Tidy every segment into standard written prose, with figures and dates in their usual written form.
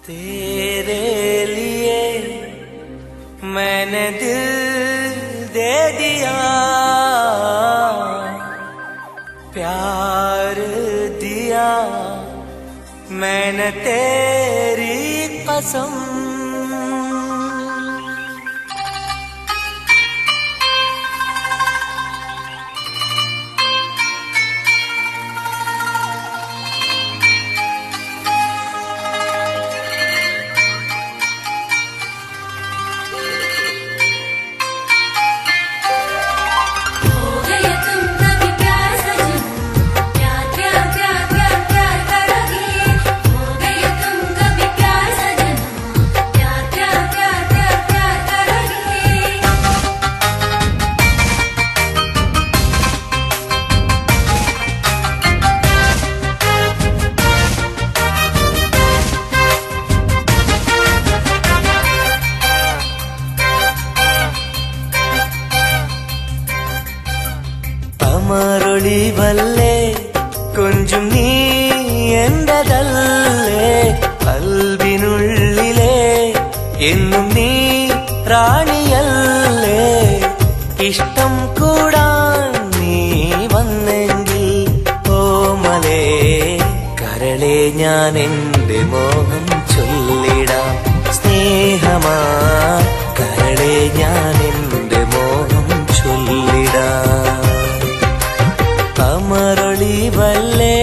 तेरे लिए मैंने दिल दे दिया, प्यार दिया मैंने तेरी कसम। അമരൊളിവല്ലേ കൊഞ്ചും നീ എന്റെതല്ലേ, കൽബിനുള്ളിലെ എന്നും നീ റാണിയല്ലേ. ഇഷ്ടം കൂടാൻ നീ വന്നെങ്കിൽ ഓമലേ കരളെ ഞാൻ എന്റെ മോഹം ചൊല്ലിടാം. സ്നേഹമാ കരളെ ഞാൻ എന്റെ മോഹം ചൊല്ലിടാം. അമരൊളിവല്ലേ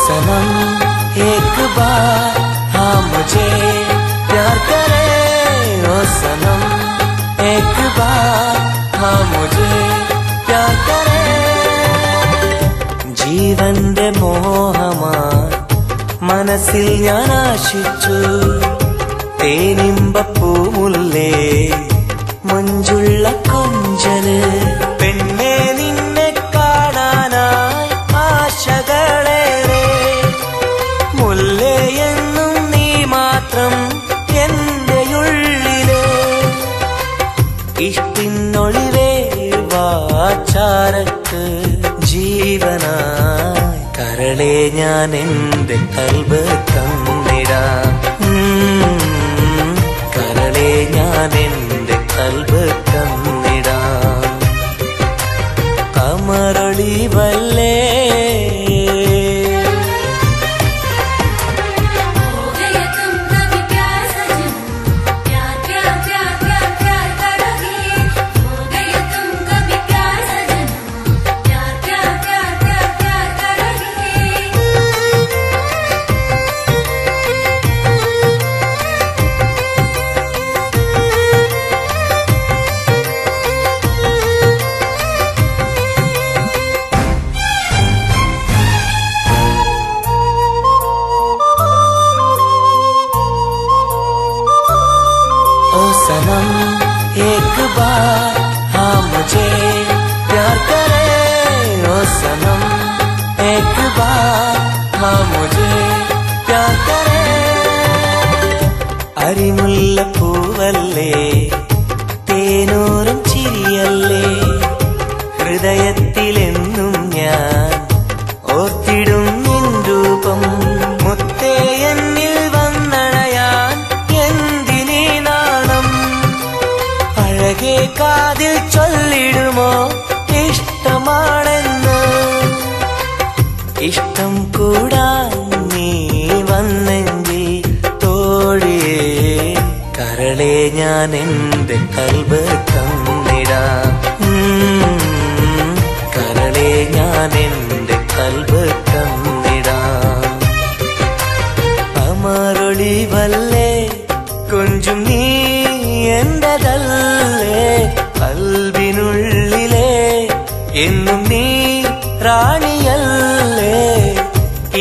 सनम एक बार हाँ मुझे प्यार करे, ओ सनम एक बार हाँ मुझे प्यार करे. ജീവന്റെ മോഹമാ മനസ്സിൽ ഞാൻ ആശിച്ചു, തേനിമ്പപ്പൂമുല്ലേ മഞ്ചുള്ള കൊഞ്ചല്. പെണ്ണെ നിന്നെ കാണാനായി ആശകളേറെ, മുല്ലയെന്നും നീ മാത്രം എന്റെയുള്ളിലെ. ഇഷ്ടിനൊളിവേ വാചാരക്ക് ജീവനായി കരളെ ഞാൻ എന്റെ കൽബ് തന്നിടാം. കരളെ ഞാൻ എന്റെ കൽബ് തന്നിടാം. അമരൊളിവല്ലേ सनम एक बार हाँ मुझे प्यार करे, ओ सनम एक बार हाँ मुझे प्यार करे. അരിമുല്ലപ്പൂവല്ലേ തേനൂറും ചിരിയല്ലേ, ഹൃദയത്തിലെന്നും ഞാൻ ഓർത്തിടും നിൻ രൂപം. മുത്തേ എന്നിൽ വന്നണയാൻ എന്തിനീ നാണം, അഴകെ കാതിൽ ചൊല്ലിടുമോ ഇഷ്ടമാണെന്ന്. ഇഷ്ടം കൂടാൻ നീ വന്നെങ്കിൽ തോഴിയേ കരളെ ഞാൻ എന്റെ കൽബ് തന്നിടാം. കരളെ ഞാൻ എന്റെ കൽബ് തന്നിടാം. അമരൊളിവല്ലേ കൊഞ്ചും നീ എന്റെതല്ലേ, കൽബിനുള്ളിലെ എന്നും നീ റാണിയല്ലേ.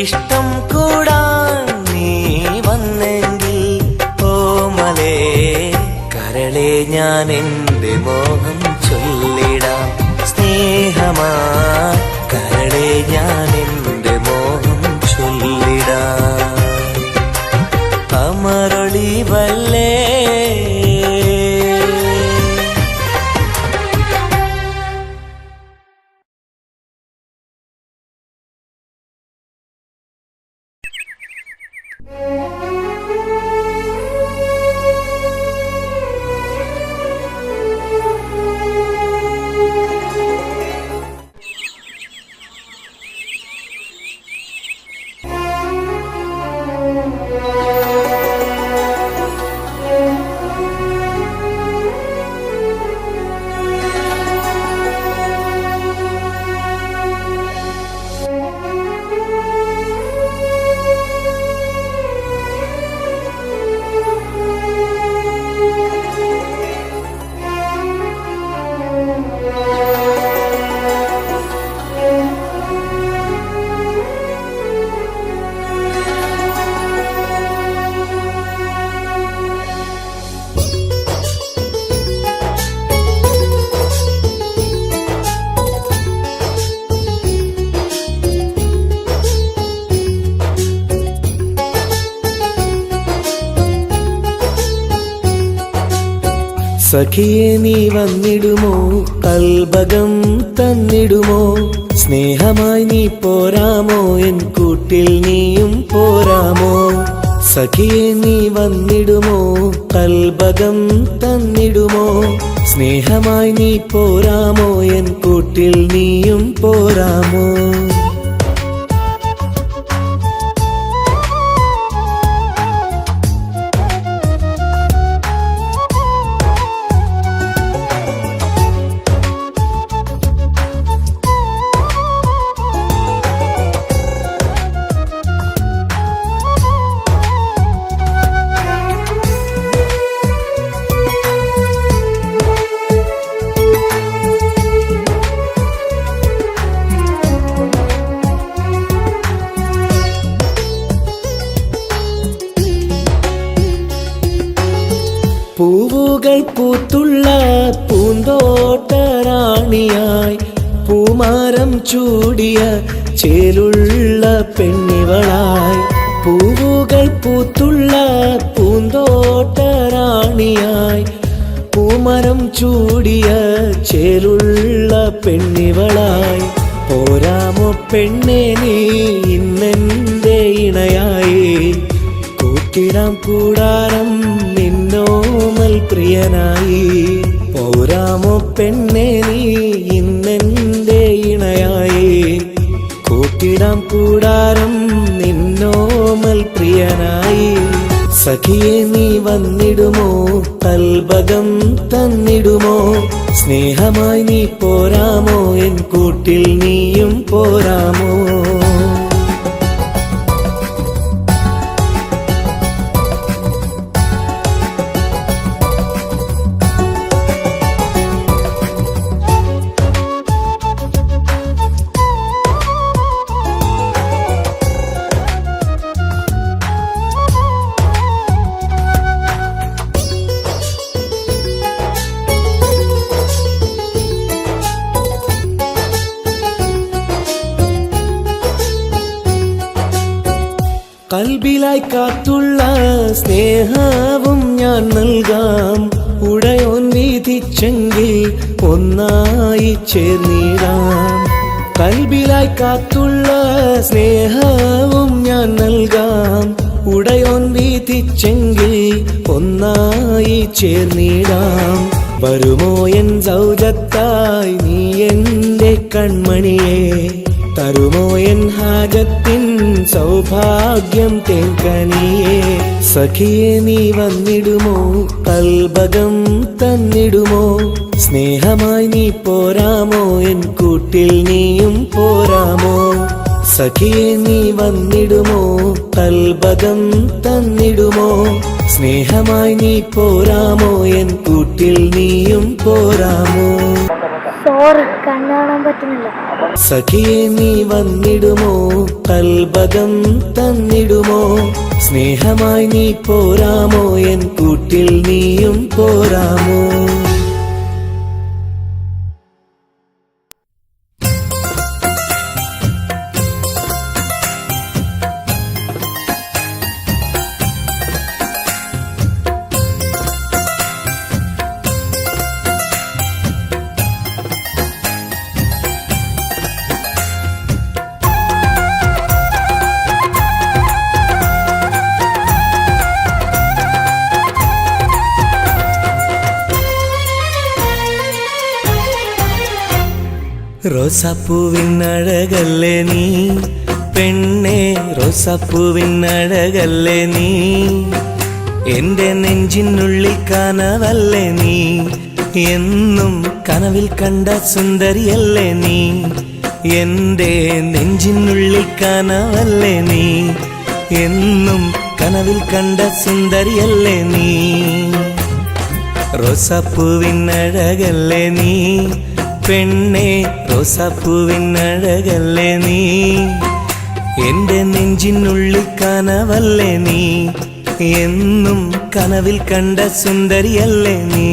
ഇഷ്ടം കൂടാൻ നീ ഞാൻ എൻ്റെ മോഹം ചൊല്ലിടാം. സ്നേഹമായി കരളെ ഞാൻ എൻ്റെ മോഹം ചൊല്ലിടാം. അമരൊളിവല്ലേ സഖിയെ നീ വന്നിടുമോ, കൽബകം തന്നിടുമോ, സ്നേഹമായി നീ പോരാമോ, എൻ കൂട്ടിൽ നീയും പോരാമോ. സഖിയെ നീ വന്നിടുമോ, കൽബകം തന്നിടുമോ, സ്നേഹമായി നീ പോരാമോ, എൻ കൂട്ടിൽ നീയും പോരാമോ. പൂവുകൾ പൂത്തുള്ള പൂന്തോട്ടറാണിയായി, പൂമാരം ചൂടിയ ചേലുള്ള പെണ്ണിവളായി. പൂവുകൾ പൂത്തുള്ള പൂന്തോട്ടറാണിയായി, പൂമരം ചൂടിയ ചേലുള്ള പെണ്ണിവളായി. പോരാമോ പെണ്ണെ നീ ഇന്നെന്റെ ഇണയായി, കൂട്ടിടാം കൂടാരം നിന്നോമൽ പ്രിയനായി. പോരാമോ പെണ്ണെ നീ ഇന്നെന്റെ ഇണയായി, കൂട്ടിടാം കൂടാരം നിന്നോമൽ പ്രിയനായി. സഖിയെ നീ വന്നിടുമോ, കൽബകം തന്നിടുമോ, സ്നേഹമായി നീ പോരാമോ, എൻ കൂട്ടിൽ നീയും പോരാമോ. കൽബിലായി കാത്തുള്ള സ്നേഹവും ഞാൻ നൽകാം, ഉടയോൻ വിധിച്ചെങ്കിൽ ഒന്നായി ചേർന്നിടാം. കൽബിലായി കാത്തുള്ള സ്നേഹവും ഞാൻ നൽകാം, ഉടയോൻ വിധിച്ചെങ്കിൽ ഒന്നായി ചേർന്നിടാം. വരുമോ എൻ സൗജത്തായി നീ എൻ്റെ കൺമണിയെ, തരുമോ എൻ ഹാജത്തിൻ സൗഭാഗ്യം തേൻകനിയേ. സഖിയെ നീ വന്നിടുമോ, കൽബകം തന്നിടുമോ, സ്നേഹമായി നീ പോരാമോ, എൻ കൂട്ടിൽ നീയും പോരാമോ. സഖിയെ നീ വന്നിടുമോ, കൽബകം തന്നിടുമോ, സ്നേഹമായി നീ പോരാമോ, എൻ കൂട്ടിൽ നീയും പോരാമോ. സോറി, കണ്ണാണാൻ പറ്റുന്നില്ല. സഖിയെ നീ വന്നിടുമോ, കൽബകം തന്നിടുമോ, സ്നേഹമായി നീ പോരാമോ, എൻ കൂട്ടിൽ നീയും പോരാമോ. റോസാപ്പൂവിൻ അഴകല്ലേ നീ പെണ്ണേ, റോസാപ്പൂവിൻ അഴകല്ലേ നീ, എന്റെ നെഞ്ചിനുള്ളിൽ കനവല്ലേ നീ, എന്നും കനവിൽ കണ്ട സുന്ദരിയല്ലേ നീ, എന്റെ നെഞ്ചിനുള്ളിൽ കനവല്ലേ നീ, എന്നും കനവിൽ കണ്ട സുന്ദരിയല്ലേ നീ. റോസാപ്പൂവിൻ അഴകല്ലേ നീ പെണ്ണേ, റോസാപ്പൂവിൻ അഴകല്ലേ നീ, എന്റെ നെഞ്ചിനുള്ളിൽ കനവല്ലേ നീ, എന്നും കനവിൽ കണ്ട സുന്ദരിയല്ലേ നീ.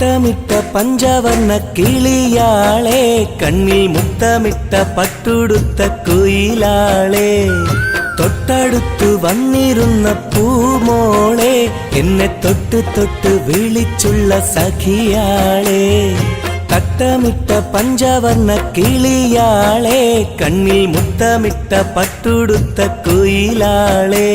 മുത്തമിട്ട പഞ്ചവർണ്ണ കിളിയാളെ, കണ്ണിൽ മുത്തമിട്ട പട്ടുടുത്ത കുയിലാളെ, തൊട്ടടുത്തു വന്നിരുന്ന പൂമോളെ, എന്നെ തൊട്ട് തൊട്ട് വിളിച്ചുള്ള സഖിയാളെ. തട്ടമിട്ട പഞ്ചവർണ്ണ കിളിയാളെ, കണ്ണിൽ മുത്തമിട്ട പട്ടുടുത്ത കുയിലാളെ,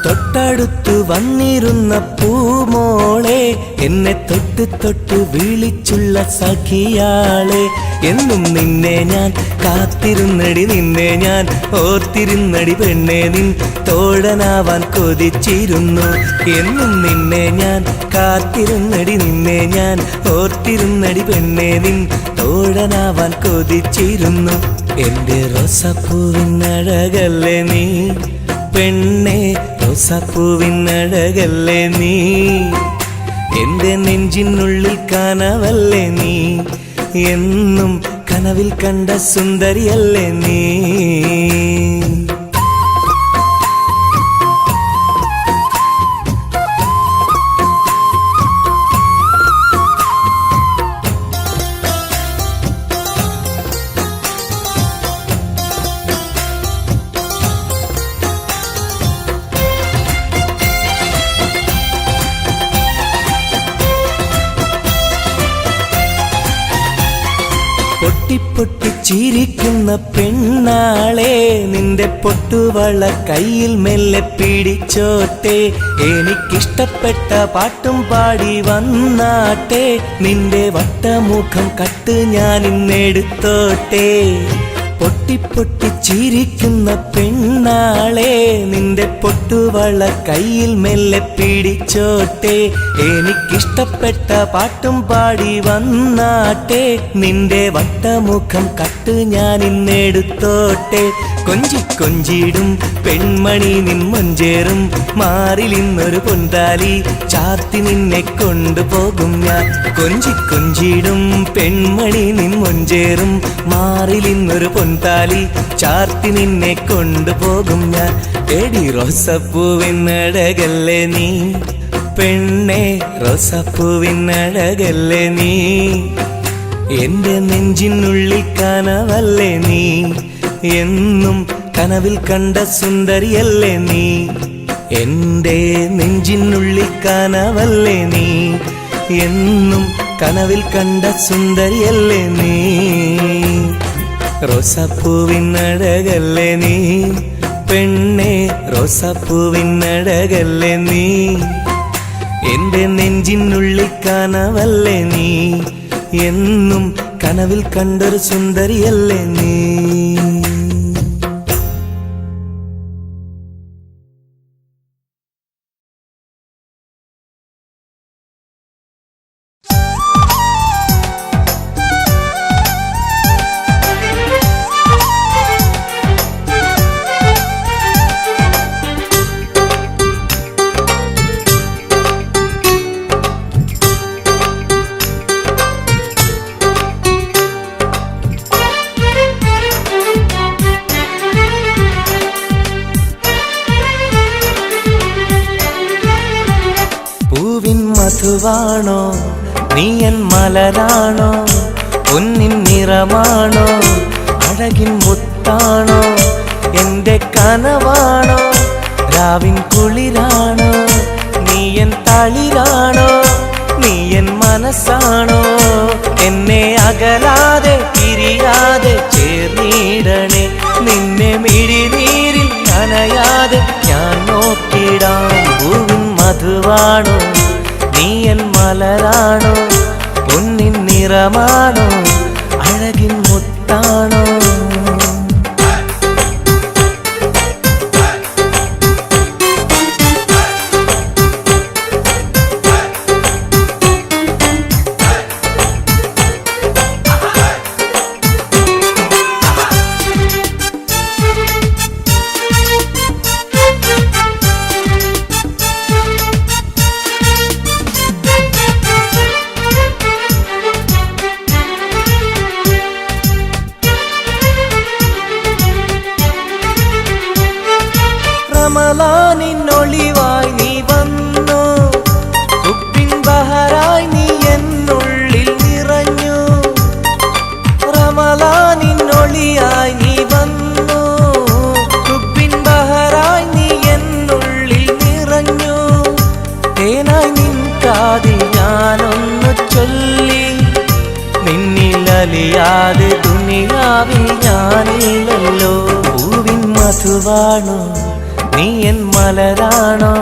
തൊട്ടടുത്തു വന്നിരുന്ന പൂമോളെ, എന്നെ തൊട്ട് തൊട്ട് വിളിച്ചുള്ള സഖിയാളെ. എന്നും നിന്നെ ഞാൻ കാത്തിരുന്നടി, നിന്നെ ഞാൻ ഓർത്തിരുന്നടി പെണ്ണെ, നിൻ തോഴനാവാൻ കൊതിച്ചിരുന്നു. എന്നും നിന്നെ ഞാൻ കാത്തിരുന്നടി, നിന്നെ ഞാൻ ഓർത്തിരുന്നടി പെണ്ണെ, നിൻ തോഴനാവാൻ കൊതിച്ചിരുന്നു. എന്റെ റോസാപ്പൂവിൻ അഴകല്ലേ നീ പെണ്ണേ, റോസാപ്പൂവിൻ അഴകല്ലേ നീ, എന്റെ നെഞ്ചിനുള്ളിൽ കനവല്ലേ നീ, എന്നും കനവിൽ കണ്ട സുന്ദരിയല്ലേ നീ. പൊട്ടി ചിരിക്കുന്ന പെണ്ണാളെ, നിന്റെ പൊട്ടുവള കയ്യിൽ മെല്ലെ പിടിച്ചോട്ടെ, എനിക്കിഷ്ടപ്പെട്ട പാട്ടും പാടി വന്നാട്ടെ, നിന്റെ വട്ടമുഖം കട്ട് ഞാൻ ഇന്നെടുത്തോട്ടെ. പൊട്ടി ചിരിക്കുന്ന പെണ്ണാളെ, നിന്റെ പൊട്ടുവള കയ്യിൽ മെല്ലെ പിടിച്ചോട്ടെ, എനിക്കിഷ്ടപ്പെട്ട പാട്ടും പാടി വന്നാട്ടെ, നിന്റെ വട്ടമുഖം കട്ട് ഞാൻ ഇന്നെടുത്തോട്ടെ. കൊഞ്ചിടും പെൺമണി നിൻ മൊഞ്ചേറും മാറിൽ ഇന്നൊരു പൊന്താലി ചാർത്തി നിന്നെ കൊണ്ടുപോകും ഞാൻ. കൊഞ്ചിടും പെൺമണി നിൻ മൊഞ്ചേറും മാറിൽ ഇന്നൊരു പൊന്താലി ചാർത്തി നിന്നെ കൊണ്ടുപോകും ഞാൻ. എടി റോസാപ്പൂവിൻ അഴകല്ലേ നീ പെണ്ണേ, റോസാപ്പൂവിൻ അഴകല്ലേ നീ, എന്റെ നെഞ്ചിനുള്ളിൽ കനവല്ലേ നീ, എന്നും കനവിൽ കണ്ട സുന്ദരിയല്ലേ നീ, എന്റെ നെഞ്ചിനുള്ളിൽ കനവല്ലേ നീ, എന്നും കനവിൽ കണ്ട സുന്ദരിയല്ലേ നീ. റോസാപ്പൂവിൻ അഴകല്ലേ നീ പെണ്ണേ, റോസാപ്പൂവിൻ അഴകല്ലേ നീ, എന്റെ നെഞ്ചിനുള്ളിൽ കനവല്ലേ നീ, എന്നും കനവിൽ കണ്ടൊരു സുന്ദരിയല്ലേ നീ. മധുവാണോ നീയൻ മലരാണോ, പൊന്നിൻ നിറമാണോ അഴകിൻ മുത്താണോ, എന്റെ കനവാണോ രാവിൻ കുളിരാണോ നീ എൻ തളിരാണോ നീ എൻ മനസ്സാണോ എന്നെ അകലാതെ പിരിയാതെ ചേർന്നിടണേ നിന്നെ മിഴിനീരിൽ നനയാതെ ഞാൻ നോക്കിടാം പൂവിൻ മധുവാണോ നീ എൻ മലരാണോ പൊന്നിൻ നിറമാണോ അഴകിൻ മുത്താണോ റമളാനിന്നൊളിവായി നീ വന്നു ഉപ്പിൻ ബഹറായി നീ എന്നുള്ളിൽ നിറഞ്ഞു റമളാനിന്നൊളിയായി നീ വന്നു ഉപ്പിൻ ബഹറായി നീ എന്നുള്ളിൽ നിറഞ്ഞു തേനായി നിൻ കാതിൽ ഞാനൊന്നു ചൊല്ലി നിന്നിലലിയാതെ ദുനിയാവിൽ ഞാനില്ലല്ലോ പൂവിൻ മധുവാണോ നീ എൻ മലരാണോ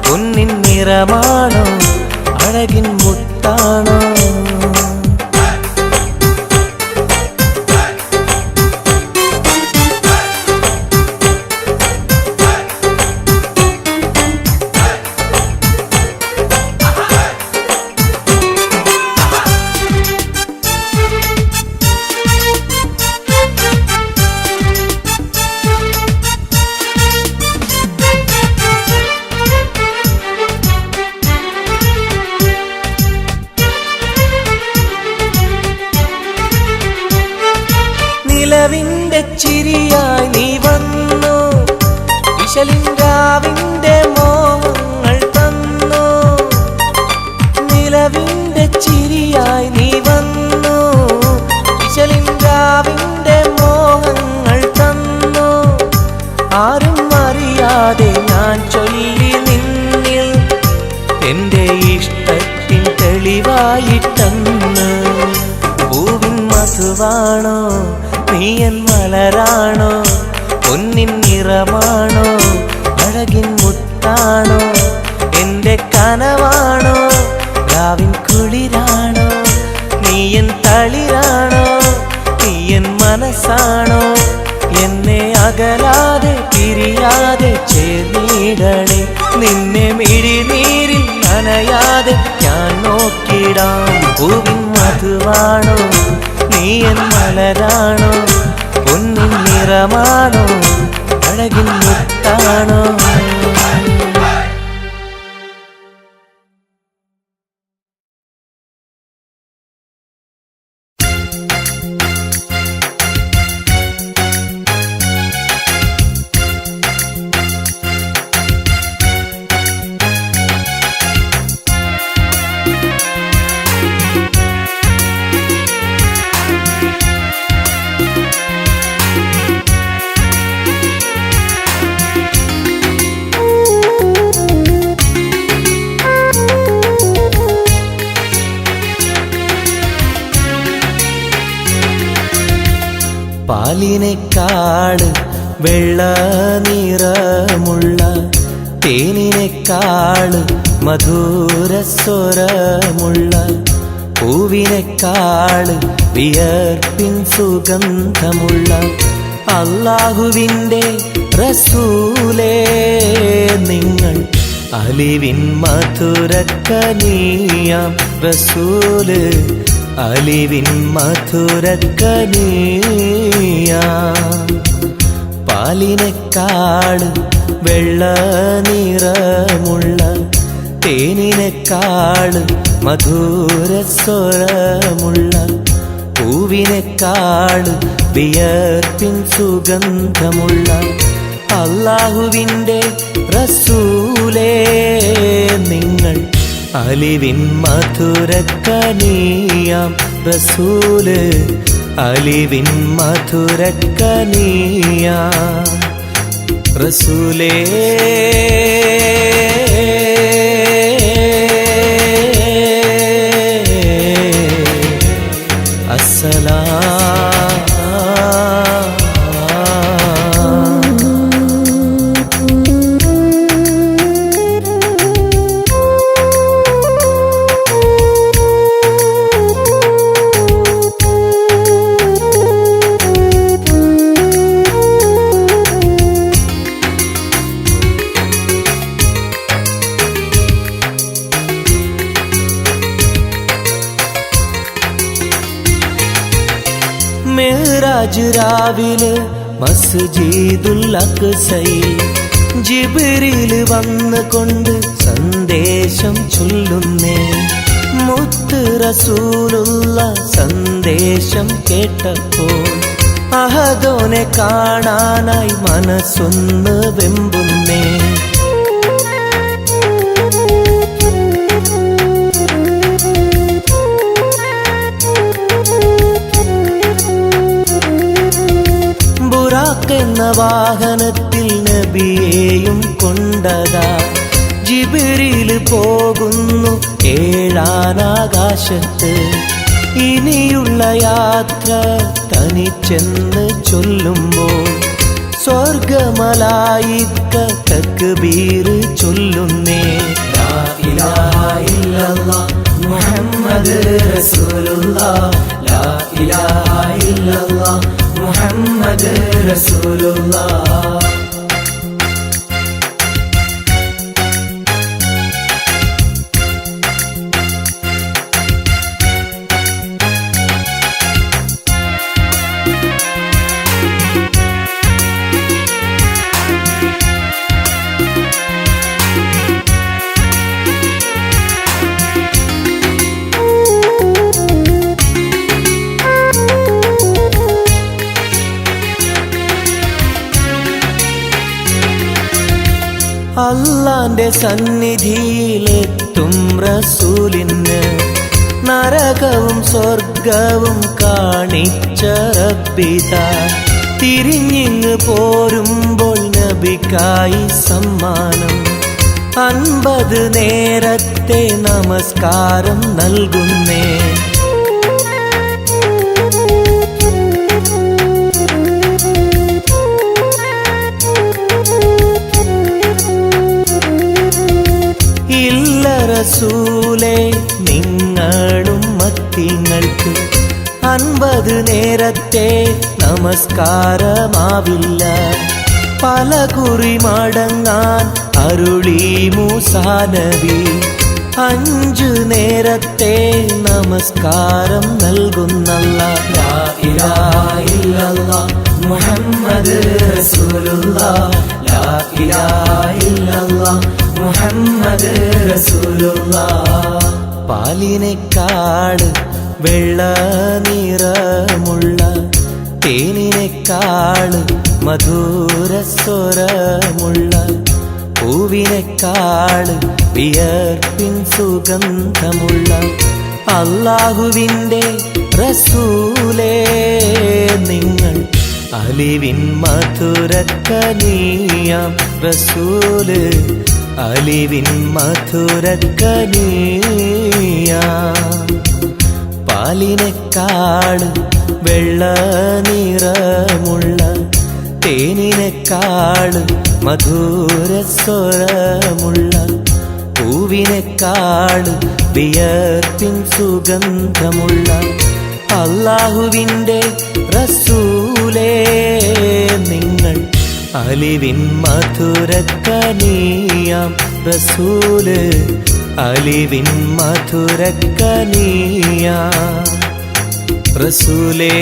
പൊന്നിൻ നിറമാണോ അഴകിൻ മുത്താണോ നിലവിന്റെ ചിരിയായി നീ വന്നു വിശലിൻരാവിന്റെ മോഹങ്ങൾ തന്നു നിലവിന്റെ ചിരിയായി നീ വന്നു വിശലിൻരാവിന്റെ മോഹങ്ങൾ തന്നു ആരും അറിയാതെ ഞാൻ ചൊല്ലി നിന്നിൽ എന്റെ ഇഷ്ടത്തിൻ തെളിവായിട്ടന്ന് പൂവിൻ മധുവാണോ നീ എൻ മലരാണോ പൊന്നിൻ നിറമാണോ അഴകിൻ മുത്താണോ എന്റെ കനവാണോ രാവിൻ കുളിരാണോ നീ എൻ തളിരാണോ നീ എൻ മനസ്സാണോ എന്നെ അകലാതെ പിരിയാതെ ചേർന്നിടണേ നിന്നെ മിഴിനീരിൽ നനയാതെ ഞാൻ നോക്കിടാം പൂവിൻ മധുവാണോ നീ എൻ മലരാണോ പൊന്നിൻ നിറമാണോ അഴകിൻ മുത്താണോ പാലിനേക്കാള് വെള്ള നിറമുള്ള തേനിനേക്കാള് മധുരസ്വരമുള്ള പൂവിനേക്കാള് വിയർപ്പിൻ സുഗന്ധമുള്ള അല്ലാഹുവിൻ്റെ റസൂലേ നിങ്ങൾ അലിവിൻ മധുരക്കനിയാം റസൂല് അലിവിൻ മധുരക്കനിയാം പാലിനേക്കാള് വെള്ള നിറമുള്ള തേനിനേക്കാള് മധുരസ്വരമുള്ള പൂവിനേക്കാള് വിയർപ്പിൻ സുഗന്ധമുള്ള അല്ലാഹുവിൻ്റെ റസൂലേ നിങ്ങൾ അലിവിൻ മധുരക്കനിയാം റസൂല് അലിവിൻ മധുരക്കനിയാം റസൂലേ മിഅ്റാജ് രാവിലെ മസ്ജിദുൽ അഖ്സയിൽ ജിബ്രീൽ വന്നുകൊണ്ട് സന്ദേശം ചൊല്ലുന്നേ. മുത്ത് റസൂലുള്ള സന്ദേശം കേട്ടപ്പോൾ അഹദോനെ കാണാനായി മനസ്സൊന്ന് വെമ്പുന്നേ. എന്ന വാഹനത്തിൽ നബിയെയും കൊണ്ടതാ ജിബ്രീൽ പോകുന്നു ഏഴാനാകാശത്ത്. ഇനിയുള്ള യാത്ര തനിച്ചെന്ന് ചൊല്ലുമ്പോൾ സ്വർഗമലായിക്ക തക്ബീർ ചൊല്ലുന്നേ. ലാ ഇലാഹ ഇല്ലല്ലാഹ് മുഹമ്മദ് റസൂലുള്ളാഹ്, ലാ ഇലാഹ ഇല്ലല്ലാഹ് മുഹമ്മദ് റസൂലുള്ളാഹ്. അല്ലാന്റെ സന്നിധിയിലെത്തും റസൂലിന് നരകവും സ്വർഗവും കാണിച്ച റബ്ബിതാ. തിരിഞ്ഞിങ്ങ് പോരുമ്പോൾ നബിക്കായി സമ്മാനം 50 നേരത്തെ നമസ്കാരം നൽകുന്നേ. റസൂലേ നിങ്ങളും മത്തിങ്ങൾക്ക് 50 നേരത്തെ നമസ്കാരമാവില്ല. പല കുറി മടങ്ങാൻ അരുളി മൂസാ നബി. 5 നേരത്തെ നമസ്കാരം നൽകുന്നല്ലാഹ്. ലാ ഇലാഹ ഇല്ലല്ലാഹ് മുഹമ്മദ് റസൂലുള്ളാഹ്, ലാ ഇലാഹ ഇല്ലല്ലാഹ് മുഹമ്മദ് റസൂലുള്ളാഹ്. പാലിനെക്കാട് വെള്ള നിറമുള്ള തേനിനെക്കാട് മധുരസ്വരമുള്ള പൂവിനെക്കാട് വിയർപ്പിൻ സുഗന്ധമുള്ള അല്ലാഹുവിൻ്റെ റസൂലേ നിങ്ങൾ അലിവിൻ മധുരക്കനിയാം റസൂല്, അലിവിൻ മധുരക്കനിയാം. പാലിനെക്കാട് വെള്ള നിറമുള്ള തേനിനെക്കാട് മധുരസ്വരമുള്ള പൂവിനെക്കാട് വിയർപ്പിൻ സുഗന്ധമുള്ള അല്ലാഹുവിൻ്റെ റസൂലേ നിങ്ങൾ അലിവിൻ മധുരക്കനിയാം റസൂല്, അലിവിൻ മധുരക്കനിയാം റസൂലേ.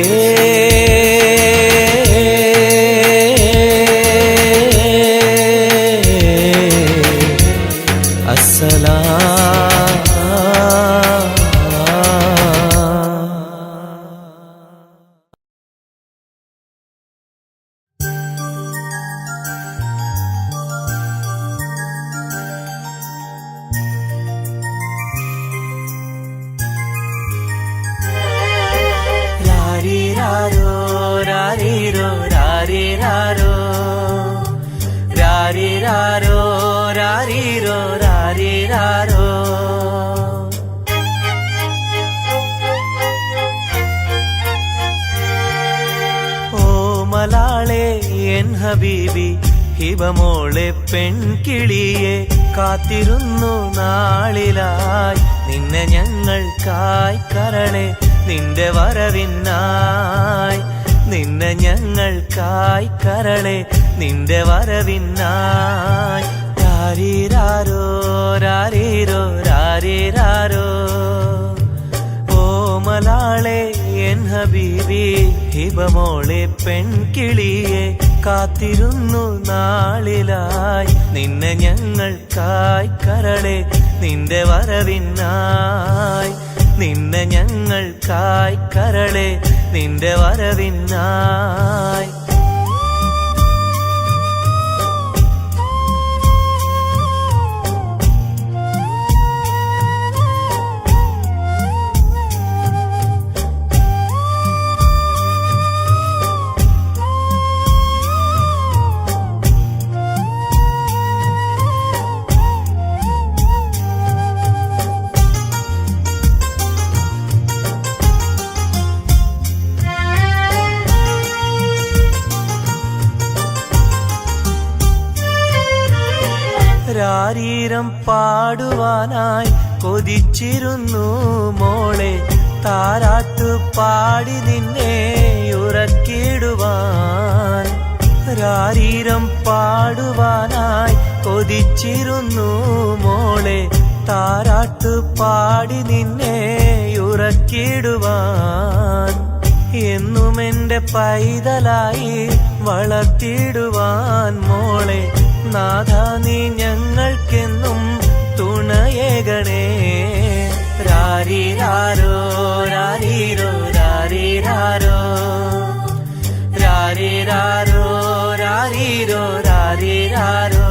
രാരിരാരോ രാരിരോ രാരിരാരോ രാരീരാരോ രാരീരോ രാരീരാരോ. ഓമലാളെ എൻ ഹബീബി ഹിബമോളെ പെൺകിളിയെ കാത്തിരുന്നു നാളിലായി നിന്നെ ഞങ്ങൾക്കായി കരളെ നിന്റെ വരവിനായി. നിന്നെ ഞങ്ങൾക്കായി കരളെ നിന്റെ വരവിനായി. രാരീരാരോ രാരീരോ രാരീരാരോ. ഓമലാളെ എൻ ഹബീബി ഹിബമോളെ പെൺകിളിയെ കാത്തിരുന്നു നാളിലായി നിന്നെ ഞങ്ങൾക്കായി കരളെ നിന്റെ വരവിനായി. നിന്നെ ഞങ്ങൾക്കായി കരളെ നിന്റെ വരവിനായി. രാരീരം പാടുവാനായി കൊതിച്ചിരുന്നു മോളെ താരാട്ടു പാടി നിന്നെ ഉറക്കിടുവാൻ. രാരീരം പാടുവാനായി കൊതിച്ചിരുന്നു മോളെ താരാട്ടു പാടി നിന്നെ ഉറക്കിടുവാൻ. എന്നും എന്റെ പൈതലായി വളർത്തിടുവാൻ മോളെ നാഥാ നീ ഞങ്ങൾക്കെന്നും തുണയേകണേ. രാരീരാരോ രാരീരോ രാരീരാരോ. രാരീരാരോ രാരീരോ രാരീരാരോ.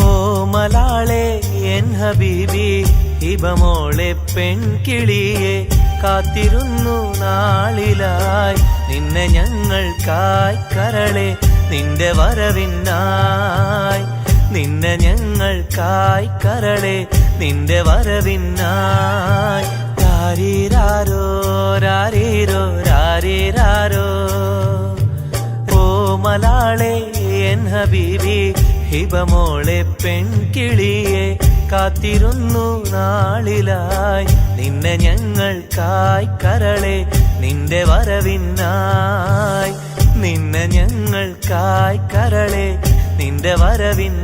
ഓമലാളെ എൻ ഹബീബി ഹിബമോളെ പെൺകിളിയെ കാത്തിരുന്നു നാളിലായി നിന്നെ ഞങ്ങൾക്കായി കരളെ നിന്റെ വരവിനായി. നിന്നെ ഞങ്ങൾക്കായി കരളെ നിന്റെ വരവിനായി. രാരീരാരോ രാരീരോ രാരീരാരോ. ഓമലാളെ എൻ ഹബീബി ഹിബമോളെ പെൺകിളിയെ കാത്തിരുന്നു നാളിലായി നിന്നെ ഞങ്ങൾക്കായി കരളെ നിന്റെ വരവിനായി. നിന്നെ ഞങ്ങൾക്കായി കരളെ നിന്റെ വരവിനായി.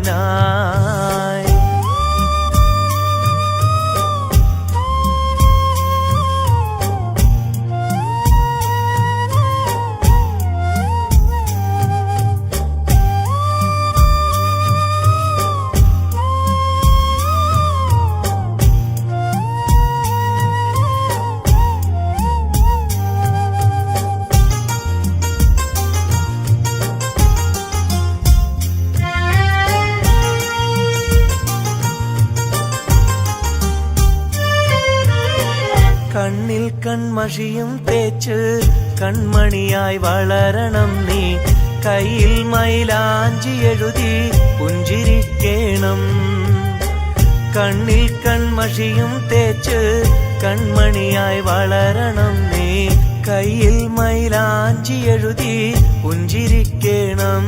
കണ്ണിൽ കൺമഷിയും തേച്ച് കൺമണിയായി വളരണം നീ. കയ്യിൽ മൈലാഞ്ചി എഴുതി പുഞ്ചിരിക്കേണം. കണ്ണിൽ കൺമഷിയും തേച്ച് കൺമണിയായി വളരണം നീ. കയ്യിൽ മൈലാഞ്ചി എഴുതി പുഞ്ചിരിക്കേണം.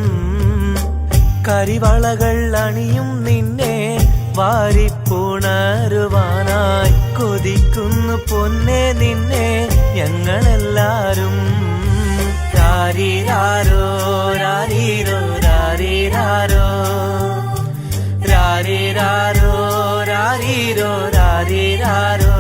കരിവളകൾ അണിയും നിന്നെ വാരിപ്പുണരുവാനായി കൊതിക്കുന്നു പൊന്നെ നിന്നെ ഞങ്ങളെല്ലാരും. രാരീരാരോ രാരീരോ രാരീരാരോ. രാരീരാരോ രാരീരോ രാരീരാരോ.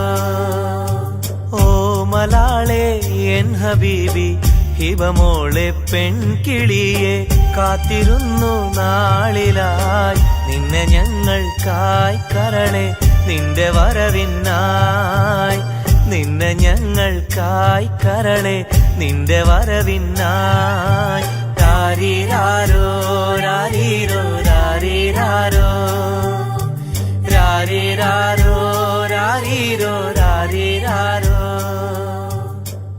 ഓമലാളെ എൻ ഹബീബി ഹിബമോളെ പെൺകിളിയെ കാത്തിരുന്നു നാളിലായി നിന്നെ ഞങ്ങൾക്കായി കരളെ നിന്റെ വരവിനായി. നിന്നെ ഞങ്ങൾക്കായി കരളെ നിന്റെ വരവിനായി. രാരീരാരോ രാരീരോ രാരീരാരോ. രാരീരാരോ രാരീരോ രാരീരാരോ.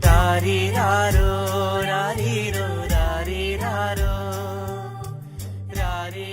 രാരീരാരോ രാരീരോ രാരീരാരോ. രാരീ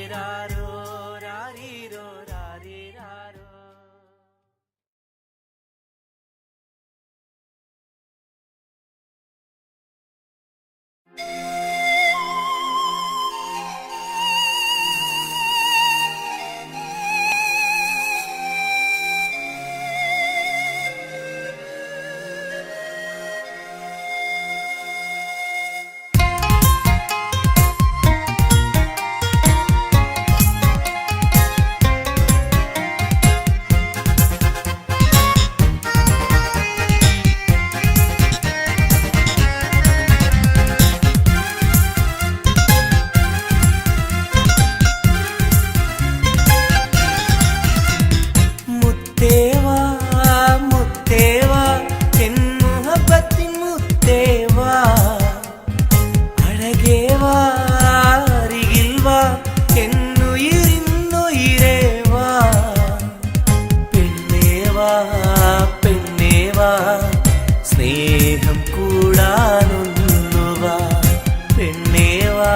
വാ പെണ്ണേ വാ സ്നേഹം കൂടാനൊന്നു വാ പെണ്ണേ വാ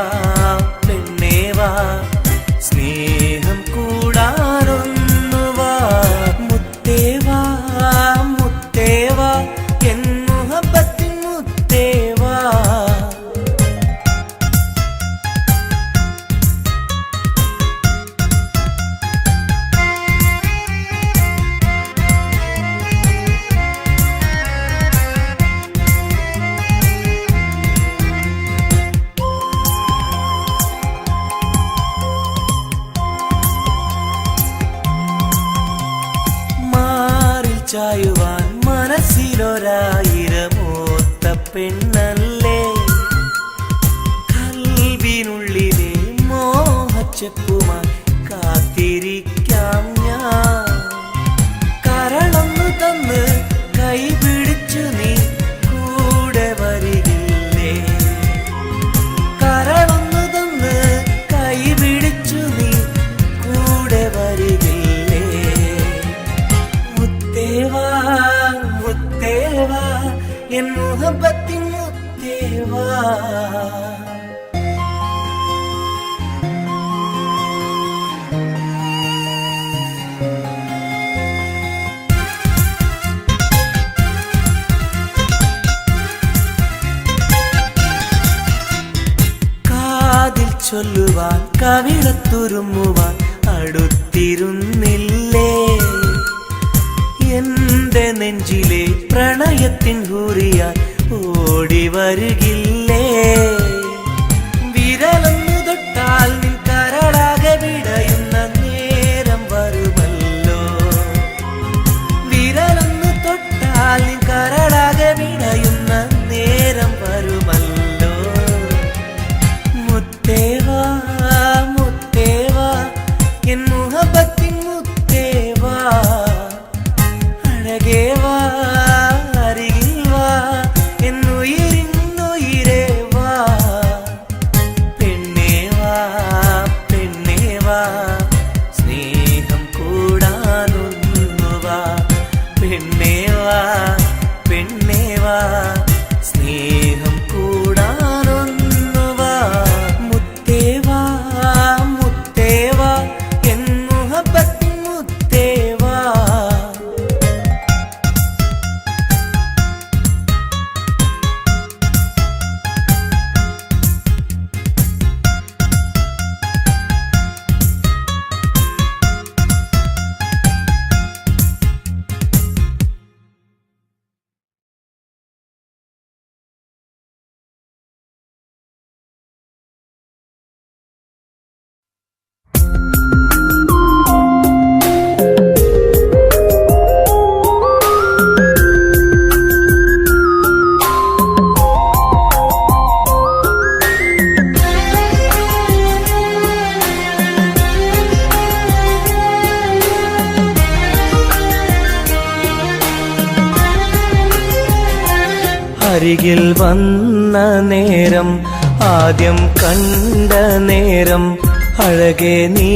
പെണ്ണേ വാ സ്നേഹം കൂടാനൊന്നു വാ മുത്തേ വാ മുത്തേ വാ എൻ മുഹബത്തിൻ മുത്തേ വാ ചായുവാൻ മനസ്സിലൊരായിരമോത്ത പെണ്ണല്ലേ കൽവിനുള്ളിലെ മോഹച്ചെപ്പുമായി കാത്തിരിക്കാം ഞാൻ കരളൊന്നു തന്ന് കൈ പിടിച്ചു നീ കൂടെ വരികില്ലേ കരളൊന്നു തന്ന് കൈ പിടിച്ചു നീ കൂടെ വരികില്ലേ മുത്തേവാ മുത്തേവാ എൻ മുഹബത്തിൻ മുത്തേവാ കാതിൽ ചൊല്ലുവാൻ കവിളത്തുരുമ്മുവാൻ അടുത്തിരുന്നില്ലേ എന്റെ നെഞ്ചിലെ പ്രണയത്തിൻ ഹൂറിയാൻ ഓടി വരുകില്ലേ വിരലൊന്നു തൊട്ടാൽ നിൻ കരളാകെ വിടയുന്ന നേരം വരുമല്ലോ വിരലൊന്നു തൊട്ടാൽ നിൻ കരളാകെ വിടയുന്ന നേരം വരുമല്ലോ മുത്തേവാ മുത്തേവാ എൻ മുഹബത്തിൻ മുത്തേവാ അഴകേ വാ അരികിൽ വാ എന്നുയിരിന്നുയിരേ വാ പെണ്ണേ വാ പെണ്ണേ വാ സ്നേഹം കൂടാനൊന്നു വാ പെണ്ണേ വാ പെണ്ണേ വാ സ്നേഹം കൂടാനൊന്നു വാ മുത്തേ വാ മുത്തേ വാ എൻ മുഹബത്തിൻ മുത്തേ വാ അരികിൽ വന്ന നേരം ആദ്യം കണ്ട നേരം അഴകെ നീ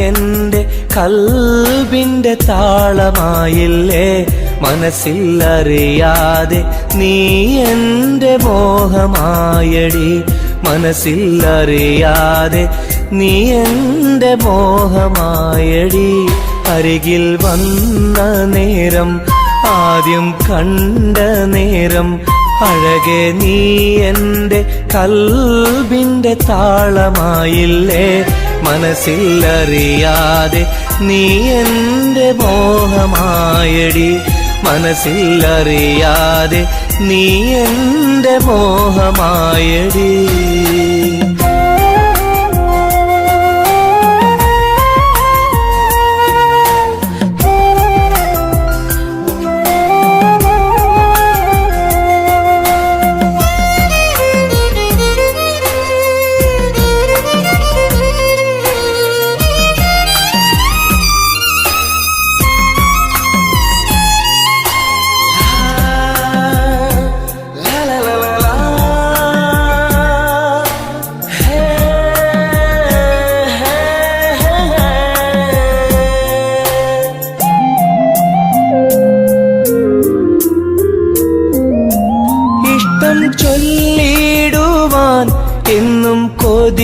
എൻ്റെ കൽബിൻ്റെ താളമായില്ലേ മനസ്സിൽ അറിയാതെ നീ എൻ്റെ മോഹമായടി മനസ്സിൽ അറിയാതെ നീ എൻ്റെ മോഹമായടി അരികിൽ വന്ന നേരം ആദ്യം കണ്ട നേരം അഴകെ നീ എൻ്റെ കൽബിൻ്റെ താളമായില്ലേ മനസ്സിൽ അറിയാതെ നീ എൻ്റെ മോഹമായടി മനസ്സിൽ അറിയാതെ നീ എൻ്റെ മോഹമായടി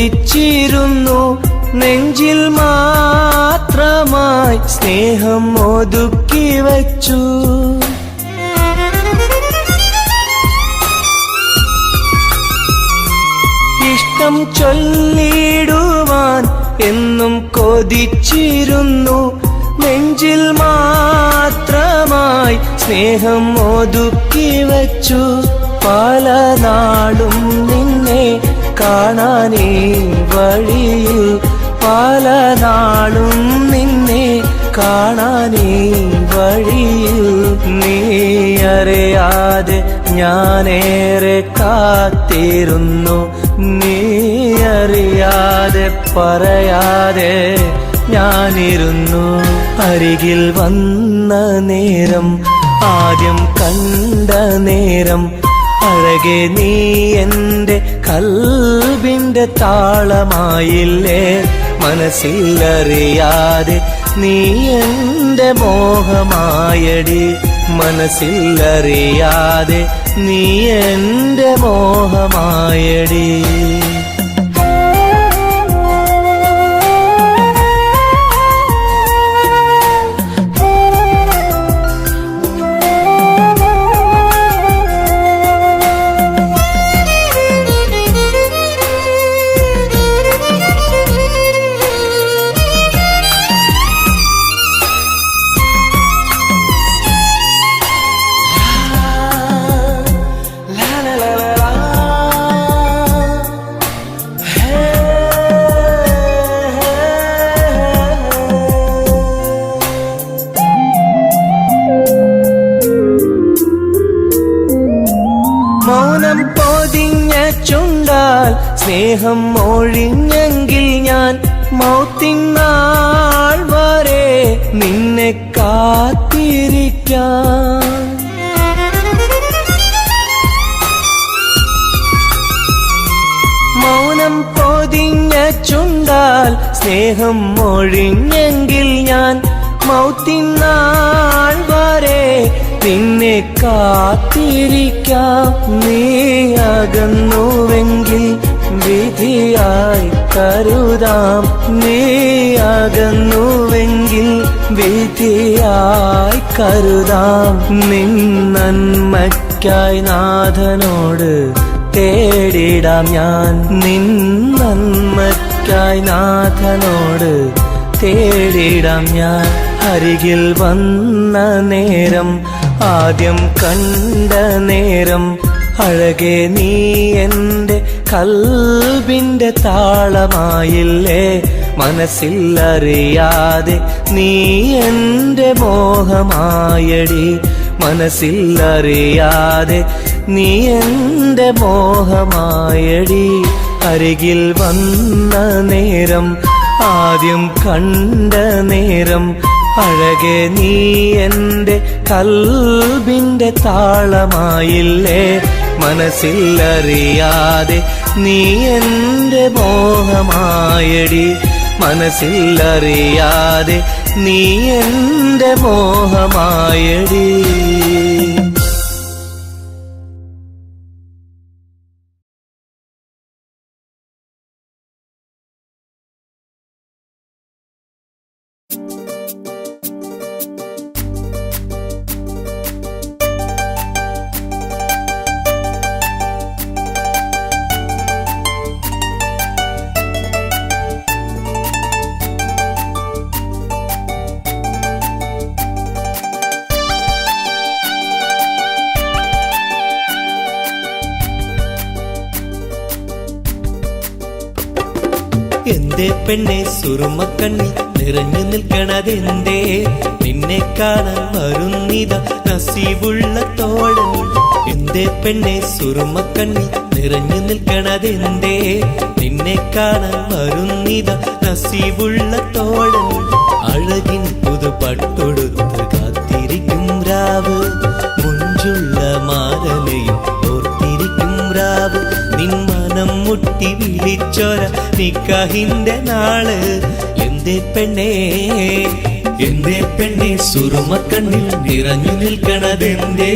കൊതിച്ചിരുന്നു നെഞ്ചിൽ മാത്രമായി സ്നേഹം ഒതുക്കി വച്ചു. ഇഷ്ടം ചൊല്ലിടുവാൻ എന്നും കൊതിച്ചിരുന്നു നെഞ്ചിൽ മാത്രമായി സ്നേഹം ഒതുക്കി വച്ചു. പല നാളും നിന്നെ കാണാനേ വഴിയിൽ, പല നാളും നിന്നെ കാണാനേ വഴിയിൽ. നീ അറിയാതെ ഞാനേറെ കാത്തിരുന്നു, നീ അറിയാതെ പറയാതെ ഞാനിരുന്നു. അരികിൽ വന്ന നേരം, ആദ്യം കണ്ട നേരം, അഴകെ നീ എൻ്റെ കൽബിൻ്റെ താളമായില്ലേ. മനസ്സിലറിയാതെ നീ എൻ്റെ മോഹമായടി, മനസ്സിലറിയാതെ നീ എൻ്റെ മോഹമായടി. മൗനം പൊതിഞ്ഞ ചുണ്ടാൽ സ്നേഹം ഒഴിഞ്ഞെങ്കിൽ ഞാൻ മൗത്തിനാൾ വരെ നിന്നെ കാത്തിരിക്കാം. മൗനം പൊതിഞ്ഞ ചുണ്ടാൽ സ്നേഹം ഒഴിഞ്ഞെങ്കിൽ ഞാൻ മൗത്തിനാൾ വരെ നിന്നെ കാത്തിരിക്കാം. നീ അകന്നുവെങ്കിൽ വിധിയായി കരുതാം, നീ അകന്നുവെങ്കിൽ വിധിയായി കരുതാം. നിൻ നന്മയ്ക്കായി നാഥനോട് തേടിടാം ഞാൻ, നിൻ നന്മയ്ക്കായി നാഥനോട് തേടിടാം ഞാൻ. അരികിൽ വന്ന നേരം, ആദ്യം കണ്ട നേരം, അഴകെ നീ എൻ്റെ കൽബിൻ്റെ താളമായില്ലേ. മനസ്സിലറിയാതെ നീ എൻ്റെ മോഹമായടി, മനസ്സിലറിയാതെ നീ എൻ്റെ മോഹമായടി. അരികിൽ വന്ന നേരം, ആദ്യം കണ്ട നേരം, അഴകെ നീ എൻ്റെ കൽബിൻ്റെ താളമായില്ലേ. മനസ്സിലറിയാതെ നീ എൻ്റെ മോഹമായടി, മനസ്സിലറിയാതെ നീ എൻ്റെ മോഹമായടി. എന്തേ പെണ്ണെ സുറുമക്കണ്ണി നിറഞ്ഞു നിൽക്കണതെന്തേ, നിന്നെ കാണാൻ വരുന്നിത നസീബുള്ള തോഴൻ. എന്തേ പെണ്ണെ സുറുമക്കണ്ണി നിറഞ്ഞു നിൽക്കണതെന്തേ, നിന്നെ കാണാൻ വരുന്നിത നസീബുള്ള തോഴൻ. അഴകിൻ പുതുപട്ടൊടുത്ത് കാത്തിരിക്കും രാവ്, മുഞ്ചുള്ള മാരലയും ഓർത്തിരിക്കും രാവ്. നിൻ മനം മുട്ടി വിളിച്ചോര നിക്കാഹിന്റെ നാള്. എന്തേ പെണ്ണേ, എന്തേ പെണ്ണെ സുറുമക്കണ്ണിൽ നിറഞ്ഞു നിൽക്കണതെന്തേ,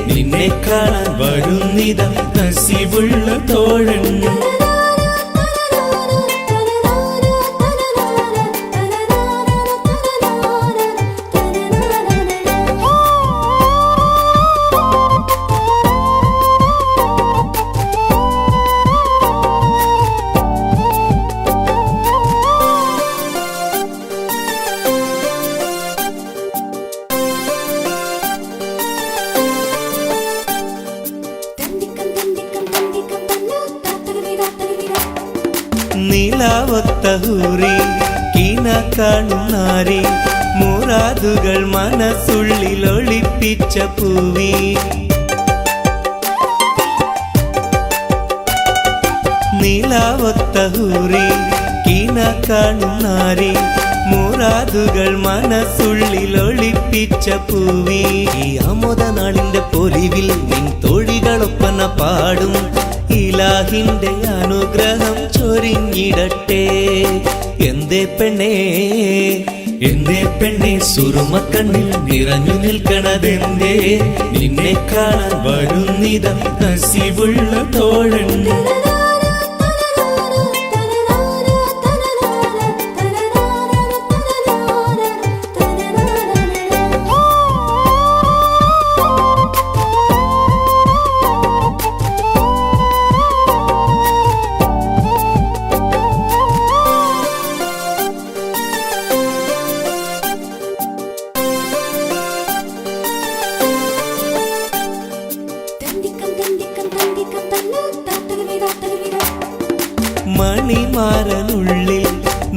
നിന്നെ കാണാൻ വരുന്നിത നസീബുള്ള തോഴൻ. നിലാവൊത്ത ഹൂറി കീന കാണും നാരി മുറാദുകൾ മനസ്സുള്ളിൽ ഒളിപ്പിച്ച പൂവി നിലാവൊത്ത ഹൂറി കീന കാണും നാരി മുറാദുകൾ മനസ്സുള്ളിൽ ഒളിപ്പിച്ച പൂവി ഈ ആമോദ നാളിന്റെ പൊലിവിൽ നിൻ തോഴികളൊപ്പന പാടും ഇലാഹിന്റെ അനുഗ്രഹം ചൊരിഞ്ഞിടട്ടെ എന്തേ പെണ്ണേ സുറുമക്കണ്ണിൽ നിറഞ്ഞു നിൽക്കണതെന്തേ നിന്നെ കാണാൻ വരുന്നിത നസീബുള്ള തോഴൻ മണിമാരനുള്ളിൽ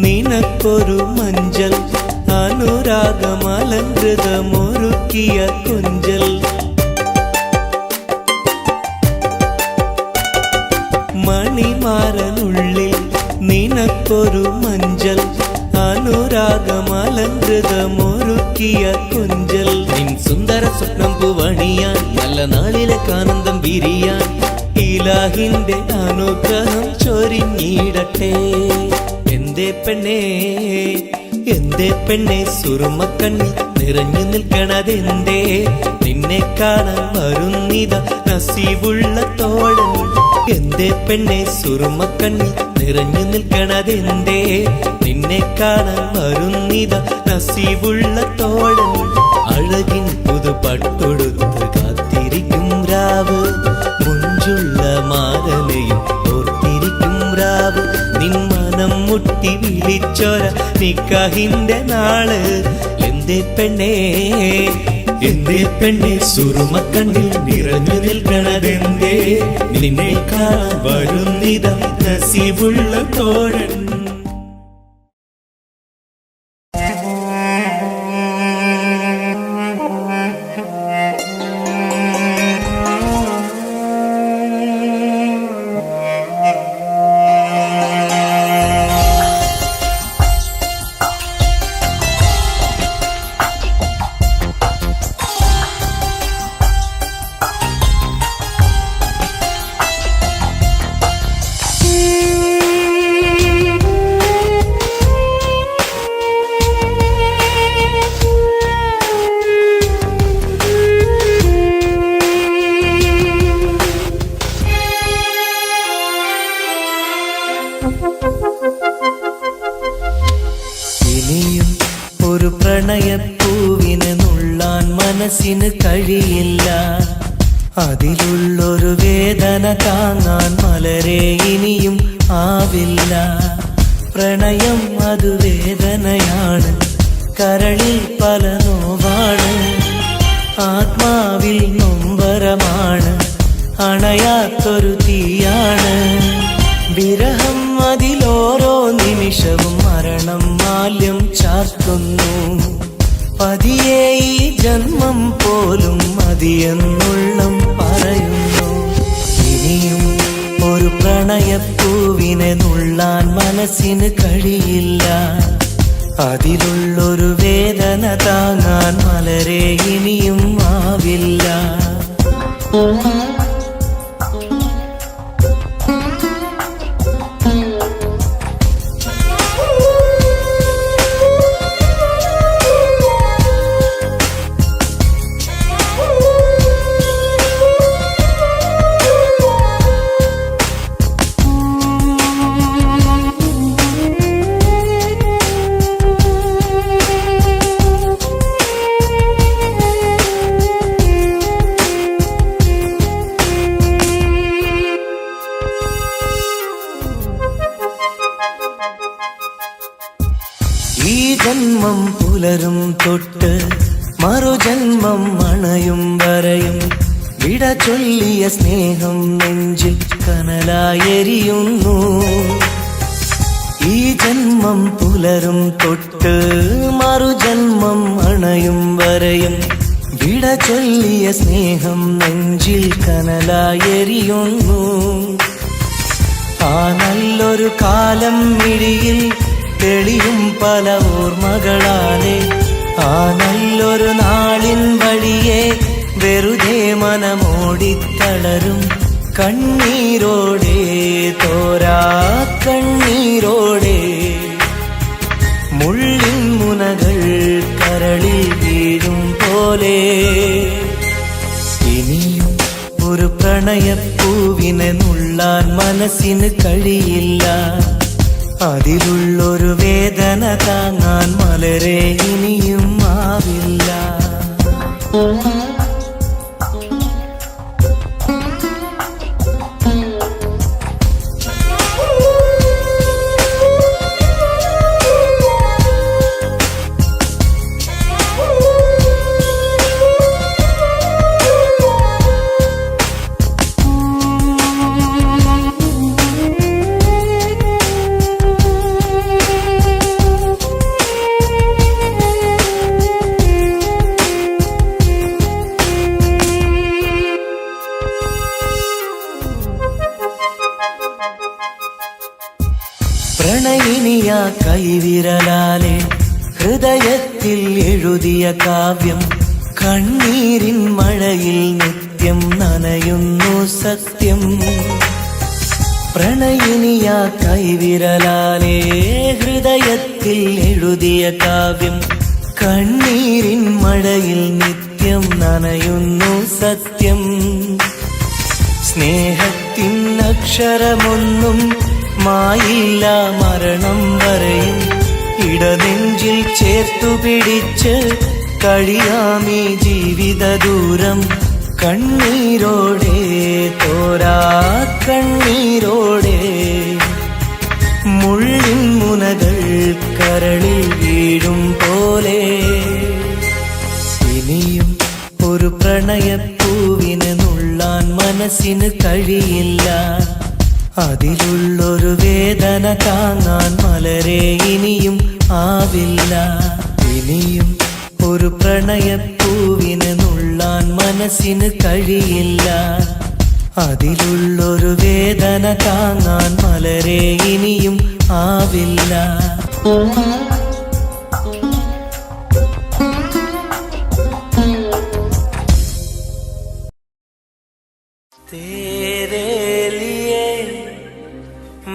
നിനക്കൊരു മഞ്ചൽ അനുരാഗമലങ്കൃതമൊരുക്കിയ കൊഞ്ചൽ മണിമാരനുള്ളിൽ നിനക്കൊരു മഞ്ചൽ അനുരാഗമലങ്കൃതമൊരുക്കിയ കൊഞ്ചൽ നിൻ സുന്ദര സ്വപ്നം പൂവണിയാൻ നല്ല നാളിലെ ആനന്ദം വിരിയാൻ ഇലാഹിന്റെ അനുഗ്രഹം ചൊരിഞ്ഞിടട്ടെ എന്തേ പെണ്ണേ സുറുമക്കണ്ണിൽ നിറഞ്ഞു നിൽക്കണതെന്തേ നിന്നെ കാണാൻ വരുന്നിത നസീബുള്ള തോഴൻ എന്തേ പെണ്ണേ സുറുമക്കണ്ണിൽ നിറഞ്ഞു നിൽക്കണതെന്തേ നിന്നെ കാണാൻ വരുന്നിത നസീബുള്ള തോഴൻ അഴകിൻ പുതുപട്ടൊടുത്ത് കാത്തിരിക്കും രാവ് മുഞ്ചുള്ള മാരനെയും ഓർത്തിരിക്കും രാവ് നിൻ മനം മുട്ടി വിളിച്ചൊര നിക്കാഹിന്റെ നാള് എന്തേ പെണ്ണേ സുറുമക്കണ്ണിൽ നിറഞ്ഞു നിൽക്കണതെന്തേ നിന്നെ കാണാൻ വരുന്നിത നസീബുള്ള തോഴൻ ഇനിയും ഒരു പ്രണയപ്പൂവിനെ നുള്ളാൻ മനസ്സിന് കഴിയില്ല അതിലുള്ളൊരു വേദന താങ്ങാൻ മലരെ ഇനിയും ആവില്ല പ്രണയം അത് വേദനയാണ് കരളിൽ പല നോവാണ് ആത്മാവിൽ നൊമ്പരമാണ് അണയാത്തൊരു തീയാണ് വിരഹം അതിലോരോ നിമിഷവും മരണം മാല്യം ചാർത്തുന്നു പതിയെ ഈ ജന്മം പോലും മതിയെന്നുള്ളം പറയുന്നു ഇനിയും ഒരു പ്രണയപ്പൂവിനെ നുള്ളാൻ മനസ്സിന് കഴിയില്ല അതിലുള്ളൊരു വേദന താങ്ങാൻ മലരെ ഇനിയും ആവില്ല ഈ ജന്മം പുലരും തൊട്ട് മറുജന്മം അണയും വരെയും വിട ചൊല്ലിയ സ്നേഹം നെഞ്ചിൽ കനലായെരിയുന്നു ഈ ജന്മം പുലരും തൊട്ട് മറുജന്മം അണയും വരെയും വിട ചൊല്ലിയ സ്നേഹം നെഞ്ചിൽ കനലായെരിയുന്നു. ആ നല്ലൊരു കാലം മിഴിയിൽ തെളിയും പല ഓർമ്മകളാലെ, ആ നല്ലൊരു നാളിൻ വഴിയെ വെറുതെ മനമോടിത്തളരും കണ്ണീരോടെ, തോരാ കണ്ണീരോടെ. മുള്ളിൻ മുനകൾ കരളിൽ വീഴും പോലെ ഇനിയും ഒരു പ്രണയപ്പൂവിനെ നുള്ളാൻ മനസ്സിന് കഴിയില്ല. അതിലുള്ളൊരു വേദന താങ്ങാൻ മലരെ ഇനിയും ആവില്ല. പ്രണയിനിയ കൈവിരലാലെ ഹൃദയത്തിൽ എഴുതിയ കാവ്യം കണ്ണീരിൻ മഴയിൽ നിത്യം നനയുന്നു സത്യം. പ്രണയിനിയ കൈവിരലാലെ ഹൃദയത്തിൽ എഴുതിയ കാവ്യം കണ്ണീരിൻ മഴയിൽ നിത്യം നനയുന്നു സത്യം. സ്നേഹത്തിൻ അക്ഷരമൊന്നും മായില്ല മരണം വരെയും, ഇടനെഞ്ചിൽ ചേർത്തു പിടിച്ച് കഴിയാമീ ജീവിത ദൂരം കണ്ണീരോടെ, തോരാ കണ്ണീരോടെ. മുള്ളിൻ മുനകൾ കരളിൽ വീഴും പോലെ ഇനിയും ഒരു പ്രണയപ്പൂവിനെ നുള്ളാൻ മനസ്സിന് കഴിയില്ല. അതിലുള്ളൊരു വേദന താങ്ങാൻ മലരെ ഇനിയും ആവില്ല. ഇനിയും ഒരു പ്രണയപ്പൂവിനെ നുള്ളാൻ മനസ്സിന് കഴിയില്ല. അതിലുള്ളൊരു വേദന താങ്ങാൻ മലരെ ഇനിയും ആവില്ല.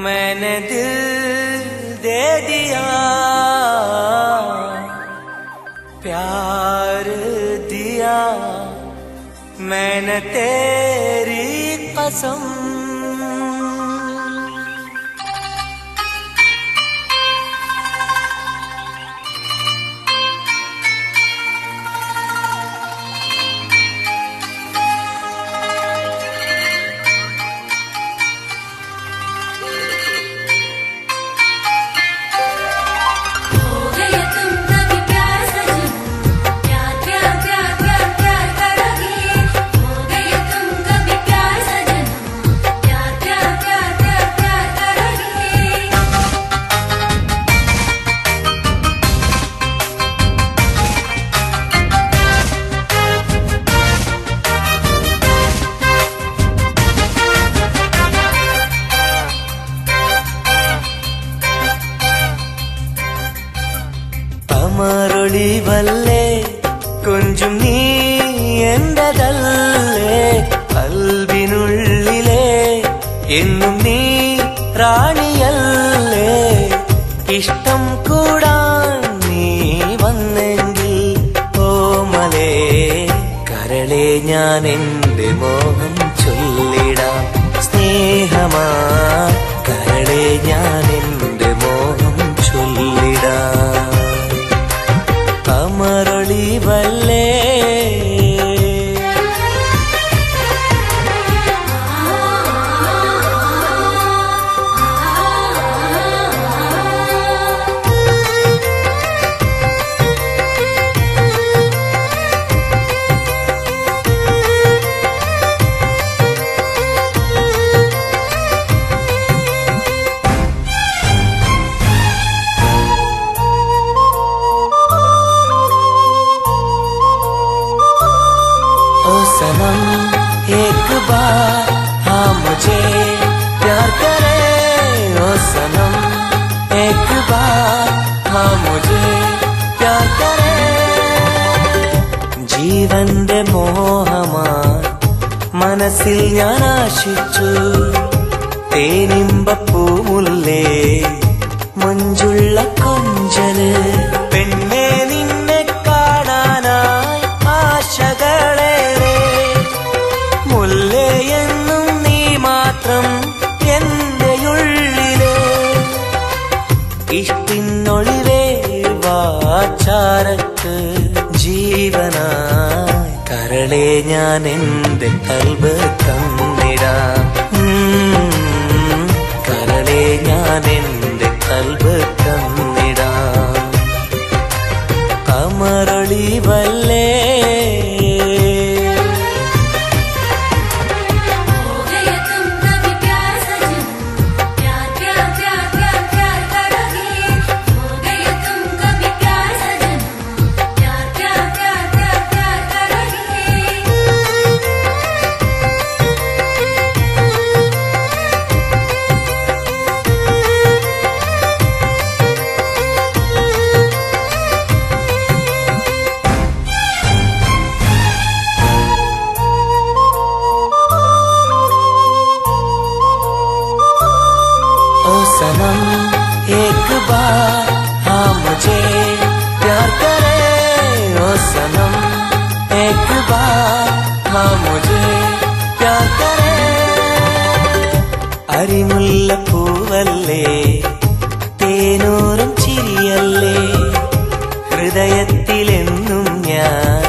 मैंने दिल दे दिया, प्यार दिया मैंने तेरी कसम. അമരൊളിവല്ലേ കൊഞ്ചും നീ എന്റതല്ലേ, കൽവിനുള്ളിലെ എന്നും നീ റാണിയല്ലേ. ഇഷ്ടം കൂടാൻ നീ വന്നെങ്കിൽ ഓമലേ കരളെ ഞാൻ എന്റെ മോഹം ചൊല്ലിടാം. സ്നേഹമാ കരളെ ഞാൻ എന്റെ മോഹം ചൊല്ലിടാം. അമരൊളിവല്ലേ सनम एक बार हाँ मुझे प्यार करे ओ सनम एक बार हाँ मुझे प्यार करे ജീവന്റെ മോഹമായി മനസ്സിൽ ഞാൻ ആശിച്ചു തേനിമ്പപ്പൂമുല്ലേ മഞ്ചുള്ള കൊഞ്ചല് പെണ്ണെ നിന്നെ കാണാനായി ആശകളേറെ മുല്ലേ എന്നും നീ മാത്രം എന്റെ ഉള്ളിലെ ഇഷ്ടിനൊളിവേ വാചാരക്ക് ജീവനായി കരളെ ഞാൻ എന്റെ കൽബ് തന്നിടാം കരളെ ഞാൻ എന്റെ കൽബ് തന്നിടാം കമറൊളിവല്ലേ सनम एक बार हाँ मुझे प्यार करे ओ सनम एक बार हाँ मुझे प्यार करे അരിമുല്ലപ്പൂവല്ലേ തേനൂറും ചിരിയല്ലേ ഹൃദയത്തിലെന്നും ഞാൻ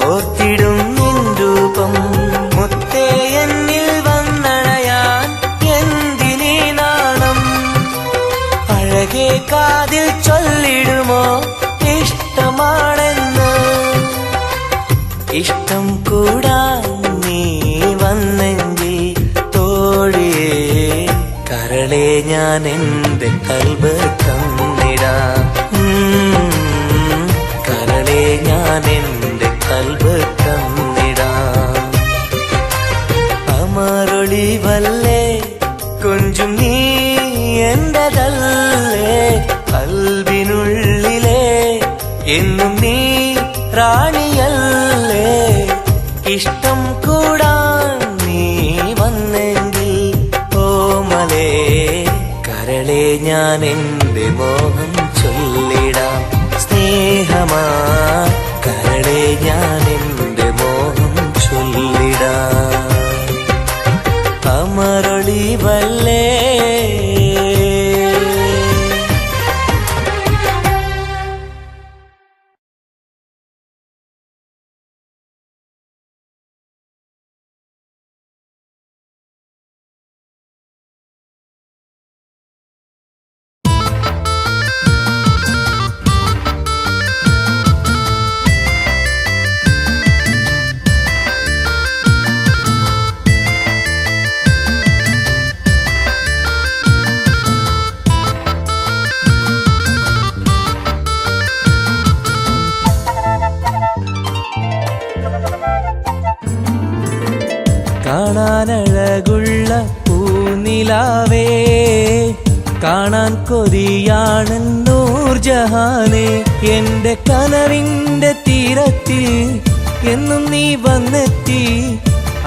ഓർത്തിടും നിൻ രൂപം മുത്തേ എന്നിൽ വന്നണയാൻ എന്തിനീ നാണം അഴകേ കാതിൽ ചൊല്ലിടുമോ ഇഷ്ടമാണെന്ന് ഇഷ്ടം കൂടാൻ നീ വന്നെങ്കിൽ തോഴിയേ കരളെ ഞാൻ എന്റെ കൽബ് തന്നിടാം കരളെ ഞാൻ എന്റെ കൽബ് തന്നിടാം അമറൊളിവല്ലേ കൊഞ്ചും നീ എന്റെതല്ലേ കൽബിനുള്ളിലെ എന്നും നീ റാണിയല്ലേ ഇഷ്ടം കൂടാൻ നീ വന്നെങ്കിൽ ഓമലേ കരളെ ഞാൻ എന്റെ മോഹം ചൊല്ലിടാം സ്നേഹമാ കരളെ ഞാൻ എന്റെ മോഹം ചൊല്ലിടാം അമറൊളിവല്ലേ കാണാനഴകുള്ള പൂനിലാവേ കാണാൻ കൊതിയാണ് നൂർജഹാനെ എന്റെ കനവിന്റെ തീരത്തിൽ എന്നും നീ വന്നെത്തി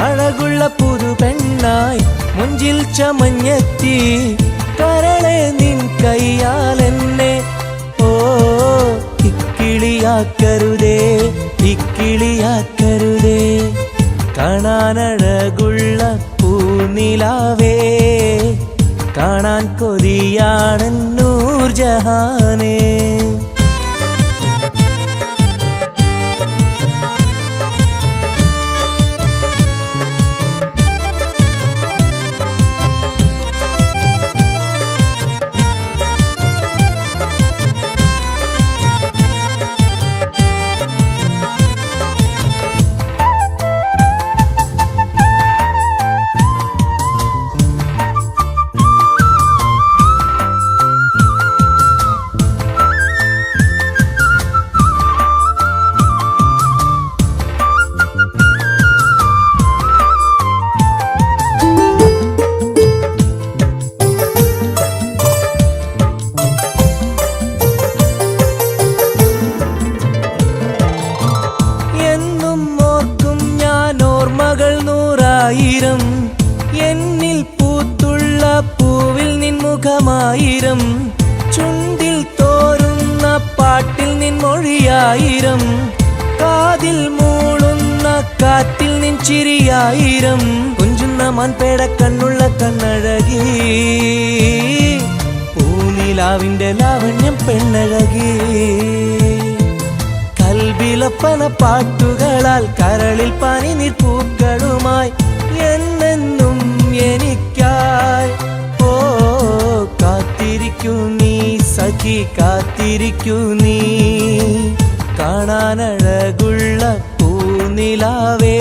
അഴകുള്ള പുതു പെണ്ണായി മുഞ്ചിൽ ചമഞ്ഞെത്തി കരളെ നിൻ കയ്യാൽ എന്നെ ഓ ഇക്കിളിയാക്കരുതേ ഇക്കിളിയാക്കരുതേ കാണാനഴകുള്ള പൂനിലാവേ കാണാൻ കൊതിയാണ് നൂർജഹാനേ മൊഴിയായിരം എന്നിൽ പൂത്തുള്ള പൂവിൽ നിൻമുഖമായിരം ചുണ്ടിൽ തോരുന്ന പാട്ടിൽ നിൻ മൊഴിയായിരം കാതിൽ മൂളുന്ന കാറ്റിൽ നിൻ ചിരിയായിരം കുഞ്ചുന്ന മാൻപേട കണ്ണുള്ള കണ്ണഴകി പൂനിലാവിന്റെ ലാവണ്യം പെണ്ണഴകി കൽബിലപ്പന പാട്ടുകളാൽ കരളിൽ പനിനീർ പൂക്കളുമായി എന്നെന്നും എനിക്കായി ഓ കാത്തിരിക്കൂ നീ സഖി കാത്തിരിക്കൂ നീ കാണാനഴകുള്ള പൂനിലാവേ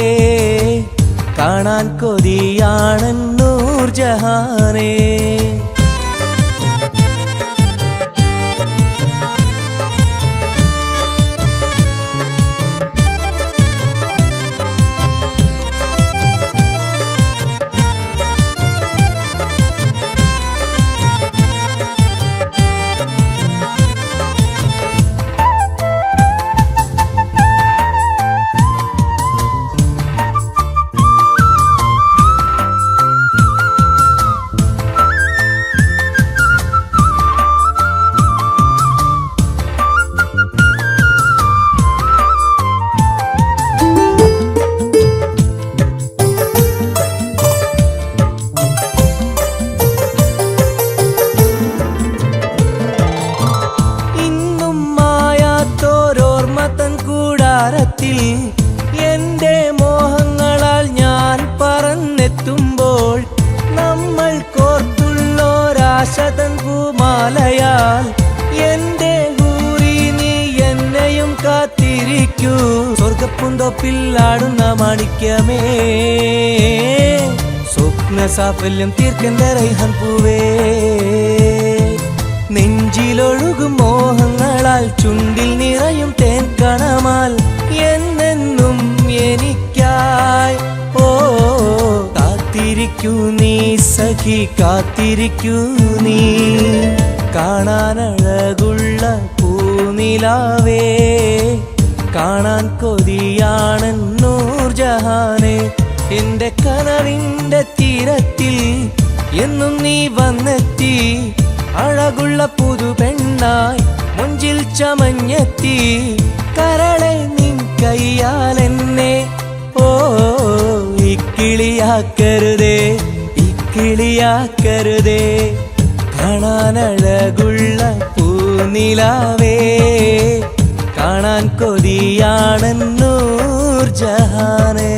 കാണാൻ കൊതിയാണെൻ നൂർജഹാനേ എന്റെ മോഹങ്ങളാൽ ഞാൻ പറന്നെത്തുമ്പോൾ നമ്മൾ കോർത്തുള്ളോരാശതൻ പൂമാലയാൽ എന്റെ ഹൂറി നീ എന്നെയും കാത്തിരിക്കൂ സ്വർഗപ്പുന്തോപ്പിൽ ആടുന്ന മാണിക്യമേ സ്വപ്ന സാഫല്യം തീർക്കെന്റെ റൈഹാൻ പൂവേ നെഞ്ചിലൊഴുകും മോഹങ്ങളാൽ ചുണ്ടിൽ നിറയും തേൻ കണമാൽ എന്നെന്നും എനിക്കായി ഓ കാത്തിരിക്കൂ നീ സഖി കാത്തിരിക്കൂ നീ കാണാനഴകുള്ള പൂനിലാവേ കാണാൻ കൊതിയാണെൻ നൂർജഹാനേ എന്റെ കനവിന്റെ തീരത്തിൽ എന്നും നീ വന്നെത്തി അഴകുള്ള പുതു പെണ്ണായി മുഞ്ചിൽ ചമഞ്ഞെത്തി കരളെ നിൻ കയ്യാൽ എന്നെ ഓ ഇക്കിളിയാക്കരുതേ ഇക്കിളിയാക്കരുതേ കാണാനഴകുള്ള പൂനിലാവേ കാണാൻ കൊതിയാണെൻ നൂർജഹാനേ